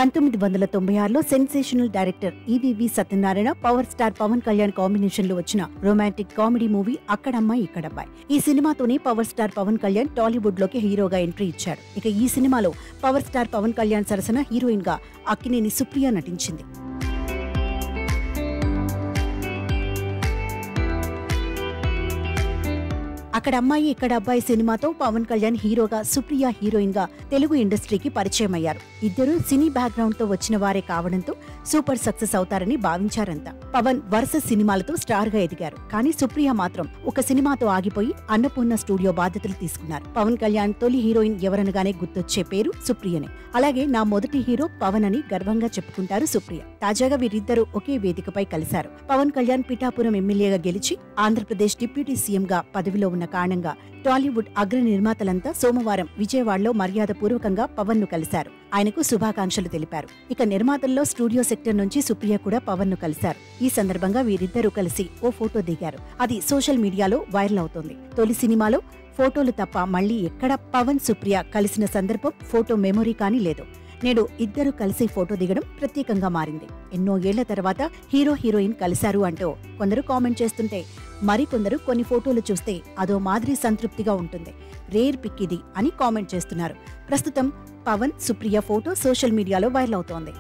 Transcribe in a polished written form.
1996లో sensational director EVV Satyanarayana power star Pawan Kalyan combination లో వచ్చిన romantic comedy movie Akkada Ammayi Ikkada Abbayi. ఈ సినిమాతోనే పవర్ స్టార్ పవన్ కళ్యాణ్ టాలీవుడ్ లోకి హీరోగా ఎంట్రీ ఇచ్చాడు. ఇక ఈ సినిమాలో పవర్ స్టార్ పవన్ కళ్యాణ్ సరసన హీరోయిన్ గా అక్కినేని సుప్రియ నటించింది. అక్కడ అమ్మాయి ఇక్కడ అబ్బాయి సినిమాతో పవన్ కళ్యాణ్ హీరోగా, సుప్రియ హీరోయిన్ గా తెలుగు ఇండస్ట్రీకి పరిచయం అయ్యారు. ఇద్దరు సినీ బ్యాక్గ్రౌండ్ తో వచ్చిన వారే కావడంతో సూపర్ సక్సెస్ అవుతారని భావించారంతా. పవన్ వరుస సినిమాలతో స్టార్ గా ఎదిగారు. కానీ సుప్రియ మాత్రం ఒక సినిమాతో ఆగిపోయి అన్నపూర్ణ స్టూడియో బాధ్యతలు తీసుకున్నారు. పవన్ కళ్యాణ్ తొలి హీరోయిన్ ఎవరనగానే గుర్తొచ్చే పేరు సుప్రియనే. అలాగే నా మొదటి హీరో పవన్ అని గర్వంగా చెప్పుకుంటారు సుప్రియ. తాజాగా వీరిద్దరూ ఒకే వేదికపై కలిశారు. పవన్ కళ్యాణ్ పిఠాపురం ఎమ్మెల్యేగా గెలిచి ఆంధ్రప్రదేశ్ డిప్యూటీ సీఎం గా పదవిలో ఉన్న కారణంగా టాలీవుడ్ అగ్ర నిర్మాతలంతా సోమవారం విజయవాడలో మర్యాదపూర్వకంగా పవన్ ను కలిశారు. ఆయనకు శుభాకాంక్షలు తెలిపారు. ఇక నిర్మాతల్లో స్టూడియో సెక్టర్ నుంచి సుప్రియ కూడా పవన్ ను కలిశారు. ఈ సందర్భంగా వీరిద్దరూ కలిసి ఓ ఫోటో దిగారు. అది సోషల్ మీడియాలో వైరల్ అవుతోంది. తొలి సినిమాలో ఫోటోలు తప్ప మళ్లీ ఎక్కడ పవన్ సుప్రియ కలిసిన సందర్భం ఫోటో మెమొరీ కానీ లేదు. నేడు ఇద్దరు కలిసి ఫోటో దిగడం ప్రత్యేకంగా మారింది. ఎన్నో ఏళ్ల తర్వాత హీరో హీరోయిన్ కలిశారు అంటూ కొందరు కామెంట్ చేస్తుంటే, మరికొందరు కొన్ని ఫోటోలు చూస్తే అదో మాదిరి సంతృప్తిగా ఉంటుంది, రేర్ పిక్ ఇది అని కామెంట్ చేస్తున్నారు. ప్రస్తుతం పవన్ సుప్రియ ఫోటో సోషల్ మీడియాలో వైరల్ అవుతోంది.